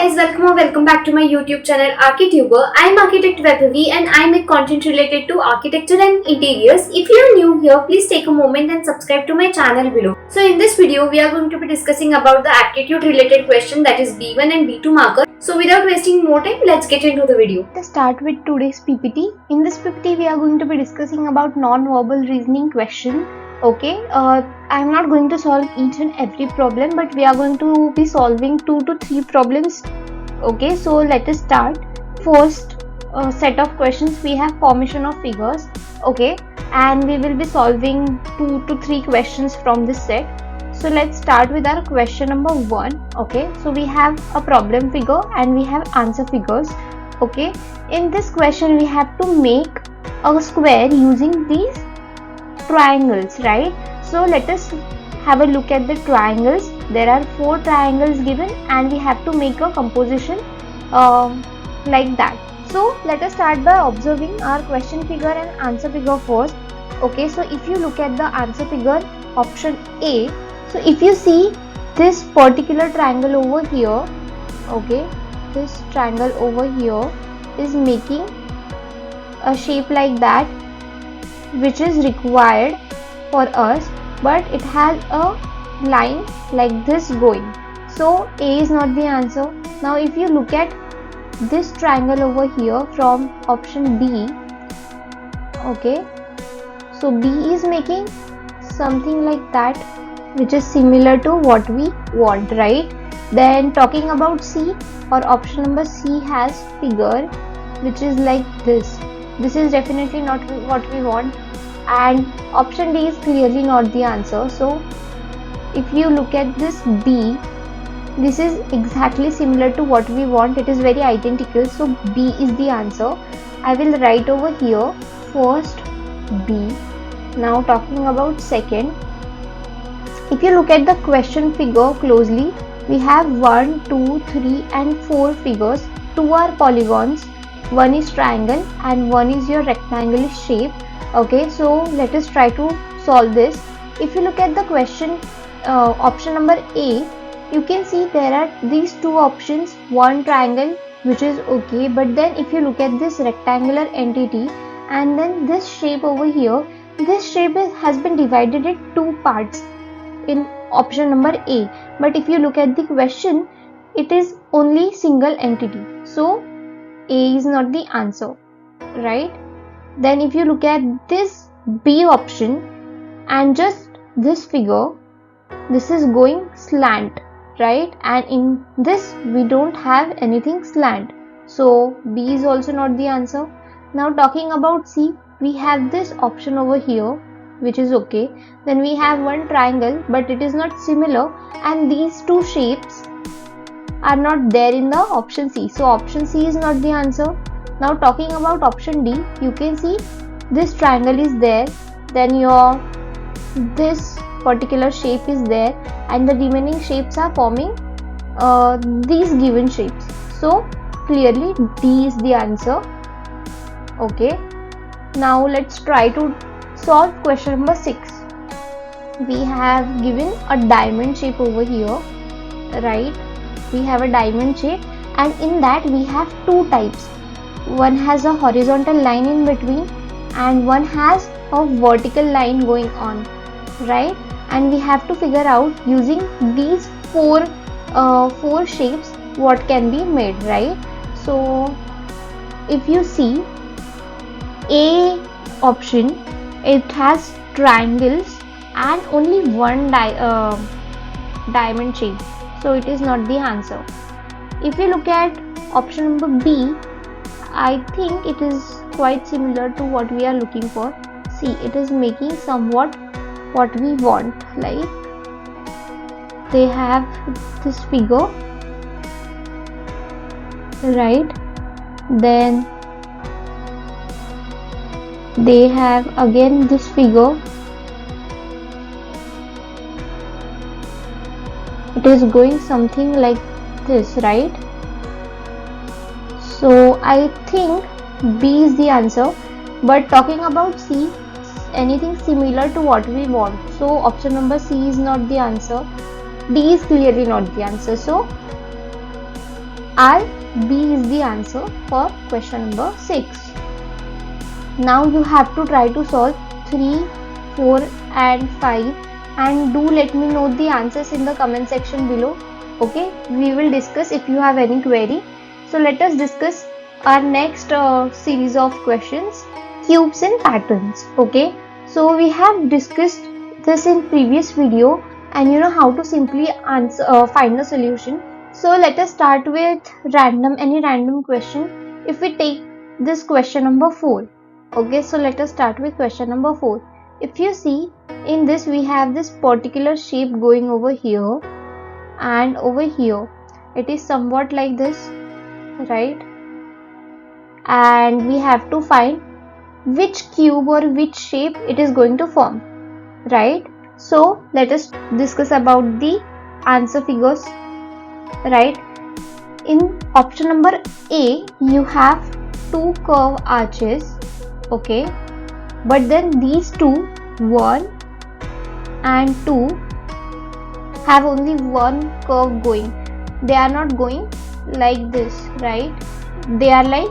guys, welcome or welcome back to my YouTube channel Archituber. I am Architect Vaibhavi and I make content related to architecture and interiors. If you are new here, please take a moment and subscribe to my channel below. So in this video, we are going to be discussing about the aptitude related question, that is B1 and B2 marker. So without wasting more time, let's get into the video. Let's start with today's PPT. In this PPT, we are going to be discussing about non-verbal reasoning question. Okay, I am not going to solve each and every problem, but we are going to be solving 2 to 3 problems. Okay, so let us start. First set of questions, we have formation of figures. Okay, and we will be solving 2 to 3 questions from this set. So let's start with our question number 1. Okay, so we have a problem figure and we have answer figures. Okay, in this question we have to make a square using these triangles, right? So let us have a look at the triangles. There are 4 triangles given and we have to make a composition like that. So let us start by observing our question figure and answer figure first. Okay, so if you look at the answer figure, option A, so if you see this particular triangle over here, okay, this triangle over here is making a shape like that, which is required for us, but it has a line like this going. So A is not the answer. Now if you look at this triangle over here from option B, okay, so B is making something like that, which is similar to what we want, right? Then talking about C, or option number C has figure which is like this. This is definitely not what we want, and option D is clearly not the answer. So if you look at this B, this is exactly similar to what we want. It is very identical, so B is the answer. I will write over here first B. Now talking about second, if you look at the question figure closely, we have 1, 2, 3 and 4 figures. 2 are polygons, 1 is triangle and 1 is your rectangular shape. Okay, so let us try to solve this. If you look at the question option number A, you can see there are these 2 options, 1 triangle, which is okay, but then if you look at this rectangular entity and then this shape over here, this shape has been divided in 2 parts in option number A, but if you look at the question, it is only single entity, so A is not the answer, right? Then if you look at this B option and just this figure, this is going slant, right? And in this we don't have anything slant, so B is also not the answer. Now talking about C, we have this option over here, which is okay. Then we have 1 triangle, but it is not similar, and these 2 shapes are not there in the option C, so option C is not the answer. Now talking about option D, you can see this triangle is there, then your this particular shape is there, and the remaining shapes are forming these given shapes, so clearly D is the answer. Okay, now let's try to solve question number 6. We have given a diamond shape over here, right? We have a diamond shape and in that we have 2 types. One has a horizontal line in between and one has a vertical line going on, right? And we have to figure out using these 4 shapes what can be made, right? So if you see A option, it has triangles and only 1 diamond shape, so it is not the answer. If you look at option number B, I think it is quite similar to what we are looking for. See, it is making somewhat what we want, like they have this figure, right? Then they have again this figure. It is going something like this, right? So I think B is the answer, but talking about C, anything similar to what we want, so option number C is not the answer. D is clearly not the answer, so R, B is the answer for question number 6. Now you have to try to solve 3, 4 and 5 and do let me know the answers in the comment section below. Okay, we will discuss if you have any query. So let us discuss our next series of questions, cubes and patterns. Okay, so we have discussed this in previous video and you know how to simply answer find the solution. So let us start with any random question. If we take this question number 4. Okay, so let us start with question number 4. If you see in this, we have this particular shape going over here and over here. It is somewhat like this, right? And we have to find which cube or which shape it is going to form, right? So let us discuss about the answer figures, right? In option number A, you have 2 curve arches, okay, but then these two, 1 and 2, have only one curve going. They are not going like this, right? They are like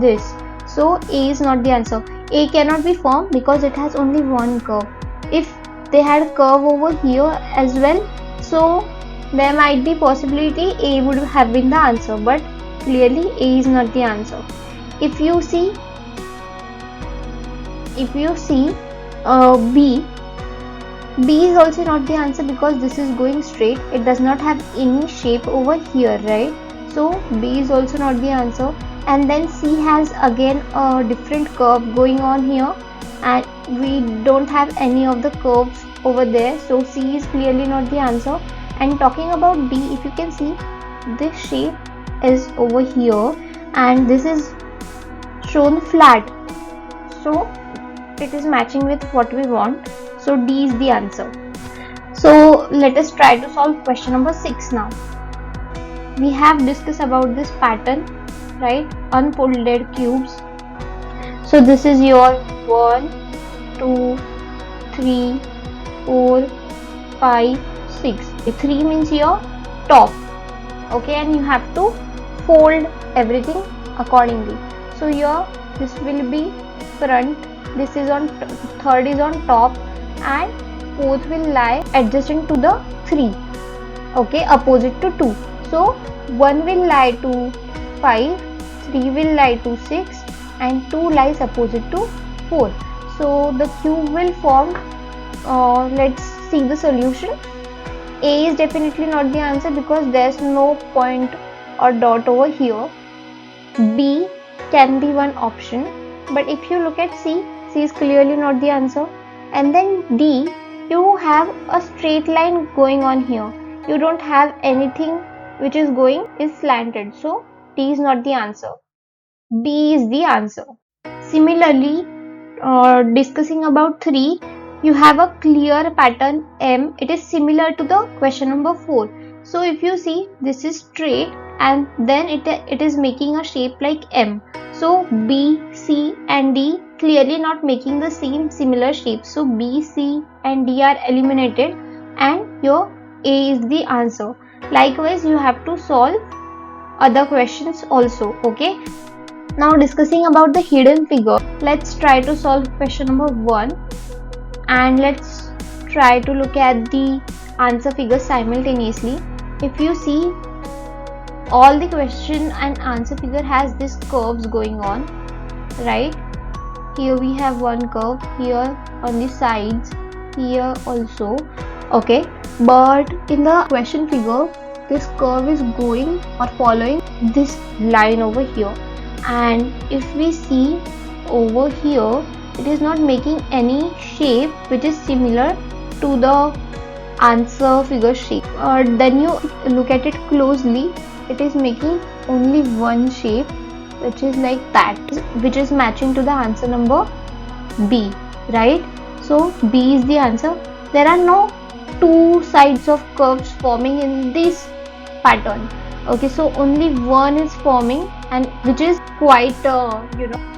this. So A is not the answer. A cannot be formed because it has only one curve. If they had curve over here as well, so there might be possibility A would have been the answer, but clearly A is not the answer. If you see B is also not the answer because this is going straight. It does not have any shape over here, right? So B is also not the answer. And then C has again a different curve going on here and we don't have any of the curves over there. So C is clearly not the answer. And talking about D, if you can see, this shape is over here and this is shown flat. So it is matching with what we want. So D is the answer. So let us try to solve question number 6 now. We have discussed about this pattern, right? Unfolded cubes. So this is your 1, 2, 3, 4, 5, 6. 3 means your top. Okay, and you have to fold everything accordingly. So here this will be front, this is on third is on top and fourth will lie adjacent to the 3, okay, opposite to 2. So 1 will lie to 5, 3 will lie to 6 and 2 lies opposite to 4. So the cube will form, let's see the solution. A is definitely not the answer because there's no point or dot over here. B can be one option, but if you look at C is clearly not the answer. And then D, you have a straight line going on here. You don't have anything which is going is slanted. So D is not the answer. B is the answer. Similarly, discussing about 3, you have a clear pattern M. It is similar to the question number 4. So if you see, this is straight and then it is making a shape like M. So B, C and D clearly not making the same similar shape. So B, C and D are eliminated and your A is the answer. Likewise, you have to solve other questions also. Okay. Now discussing about the hidden figure, let's try to solve question number 1 and let's try to look at the answer figure simultaneously. If you see, all the question and answer figure has these curves going on, right? Here we have one curve, here on the sides, here also, okay, but in the question figure this curve is going or following this line over here, and if we see over here, it is not making any shape which is similar to the answer figure shape. Then you look at it closely, it is making only one shape which is like that, which is matching to the answer number B, right? So B is the answer. There are no two sides of curves forming in this pattern. Okay, so only one is forming and which is quite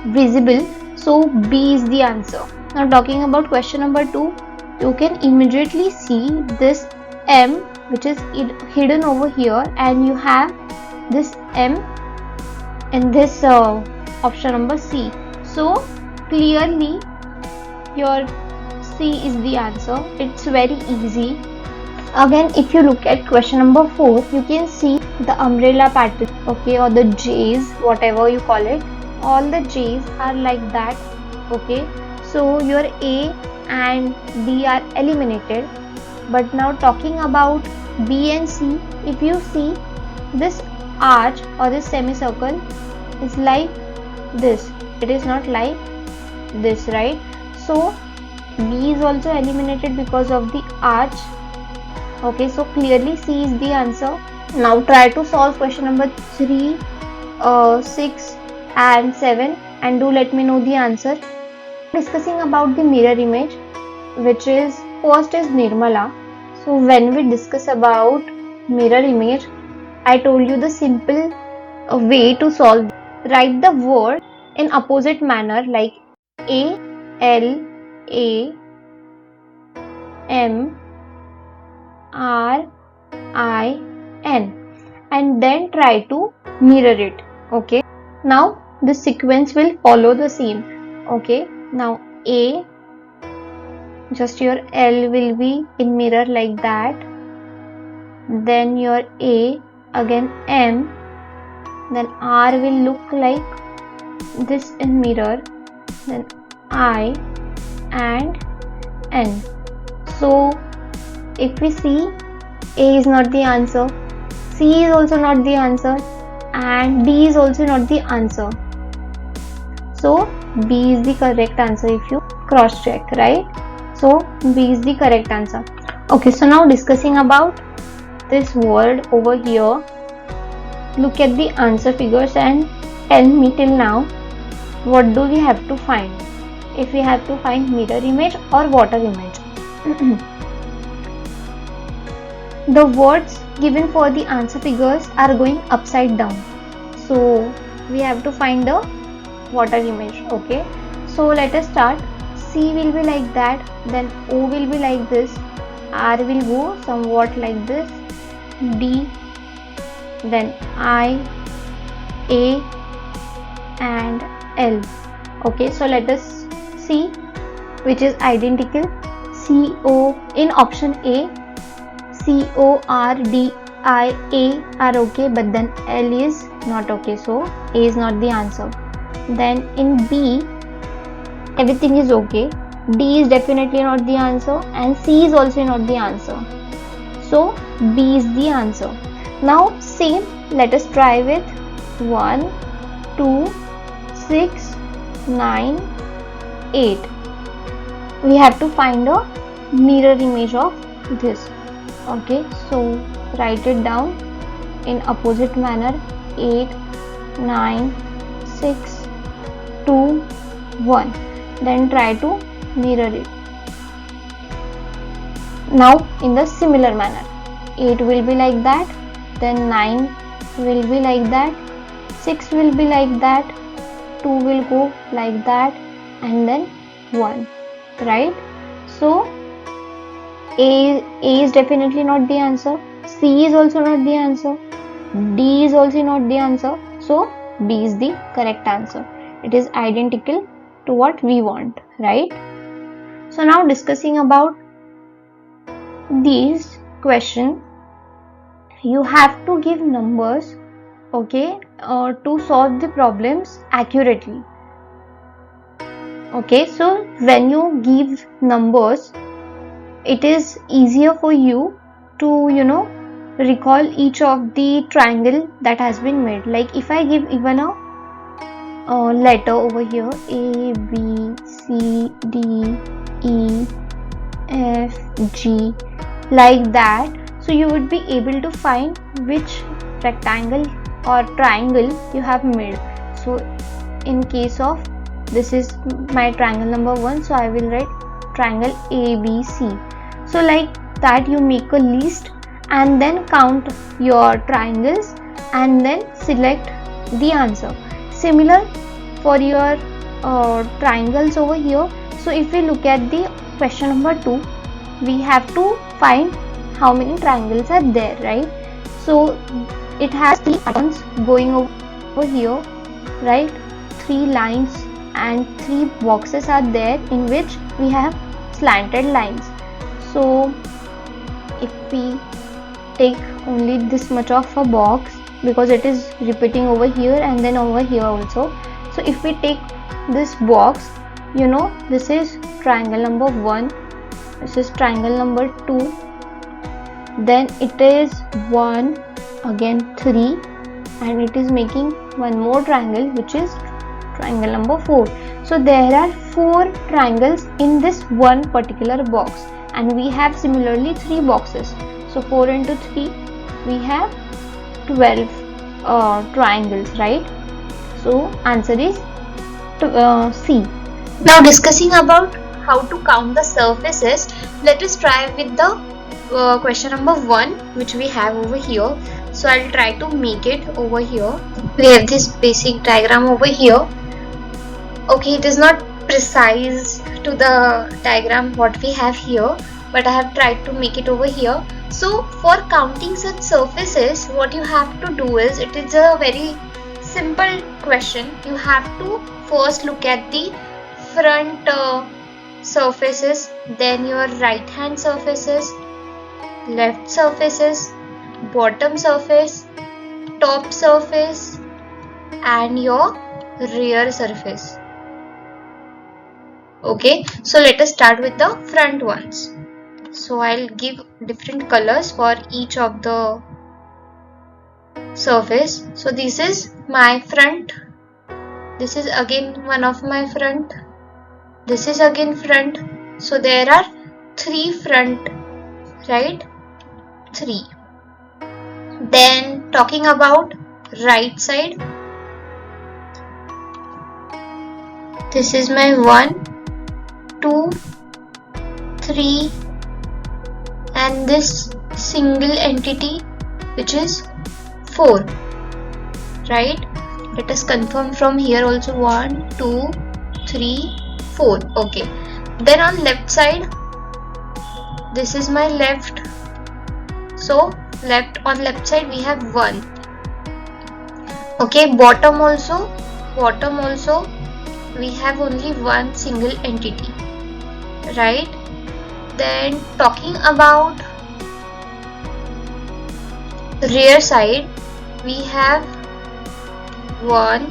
visible. So B is the answer. Now talking about question number 2, you can immediately see this M which is hidden over here, and you have this M and this option number C. So clearly your C is the answer. It's very easy. Again, if you look at question number 4, you can see the umbrella pattern, okay, or the J's, whatever you call it. All the J's are like that, okay. So your A and D are eliminated. But now talking about B and C, if you see this arch or this semicircle is like this. It is not like this, right? So B is also eliminated because of the arch. Okay, so clearly C is the answer. Now try to solve question number 3, 6 and 7 and do let me know the answer. Discussing about the mirror image, which is first is Nirmala. So when we discuss about mirror image, I told you the simple way to solve. Write the word in opposite manner like A, L, A, M, R, I, N, and then try to mirror it. Okay, now the sequence will follow the same. Okay, now A, just your L will be in mirror like that, then your A, again M, then R will look like this in mirror, then I and N. So if we see, A is not the answer, C is also not the answer, and D is also not the answer. So B is the correct answer if you cross check, right? So B is the correct answer. Okay, so now discussing about this word over here, look at the answer figures and tell me till now what do we have to find. If we have to find mirror image or water image. The words given for the answer figures are going upside down, so we have to find the water image. Okay, so let us start. C will be like that, then O will be like this, R will go somewhat like this, D, then I, A and L. Okay, so let us see which is identical. CO in option A, CORDIA are okay, but then L is not okay, so A is not the answer. Then in B, everything is okay, D is definitely not the answer, and C is also not the answer, so B is the answer. Now same, let us try with 1, 2, 6, 9, 8. We have to find a mirror image of this. Okay, so write it down in opposite manner. 8, 9, 6, 2, 1. Then try to mirror it. Now in the similar manner, 8 will be like that, then 9 will be like that, 6 will be like that, 2 will go like that, and then 1, right? So A is definitely not the answer, C is also not the answer, D is also not the answer, so B is the correct answer. It is identical to what we want, right? So now discussing about these question, you have to give numbers, okay, to solve the problems accurately. Okay, so when you give numbers, it is easier for you to, recall each of the triangle that has been made. Like if I give even a letter over here, A, B, C, D, E, F, G, like that, so you would be able to find which rectangle or triangle you have made. So in case of this is my triangle number 1, so I will write triangle ABC. So like that you make a list and then count your triangles and then select the answer. Similar for your triangles over here. So if we look at the question number 2, we have to find how many triangles are there, right? So it has 3 patterns going over here, right? 3 lines and 3 boxes are there in which we have slanted lines. So if we take only this much of a box, because it is repeating over here and then over here also, so if we take this box, you know, this is triangle number 1, this is triangle number 2, then it is 1, again 3, and it is making one more triangle which is triangle number 4. So there are 4 triangles in this one particular box, and we have similarly 3 boxes. So 4 into 3, we have 12 triangles, right? So answer is C. Now discussing about how to count the surfaces, let us try with the question number 1 which we have over here. So I'll try to make it over here. We have this basic diagram over here. Okay, it is not precise to the diagram what we have here, but I have tried to make it over here. So for counting such surfaces, what you have to do is, it is a very simple question. You have to first look at the front surfaces, then your right hand surfaces, left surfaces, bottom surface, top surface, and your rear surface. Okay, so let us start with the front ones. So I'll give different colors for each of the surface. So this is my front, this is again one of my front, this is again front. So there are 3 front, right? 3. Then talking about right side, this is my 1, 2, 3, and this single entity which is 4, right? Let us confirm from here also. 1, 2, 3, 4. Okay. Then on left side, this is my left. So on left side we have 1. Okay. Bottom also we have only 1 single entity, right? Then talking about rear side, we have 1,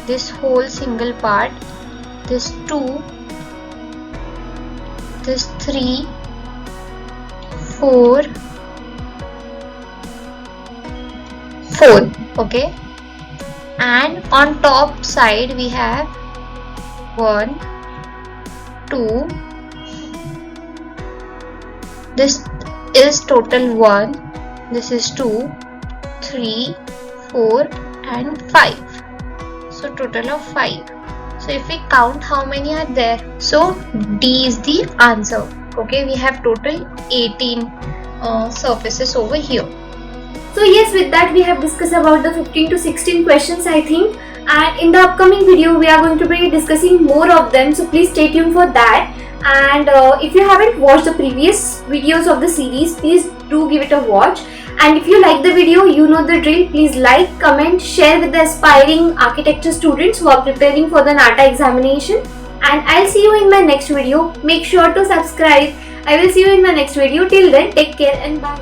this whole single part, this 2, this 3, 4, okay. And on top side we have 1, 2, this is total 1, this is 2, 3, 4 and 5. So total of 5. So if we count how many are there, so D is the answer. Okay, we have total 18 surfaces over here. So yes, with that we have discussed about the 15 to 16 questions, I think, and in the upcoming video we are going to be discussing more of them, so please stay tuned for that. And if you haven't watched the previous videos of the series, please do give it a watch. And if you like the video, you know the drill, please like, comment, share with the aspiring architecture students who are preparing for the NATA examination. And I'll see you in my next video. Make sure to subscribe. I will see you in my next video. Till then, take care and bye.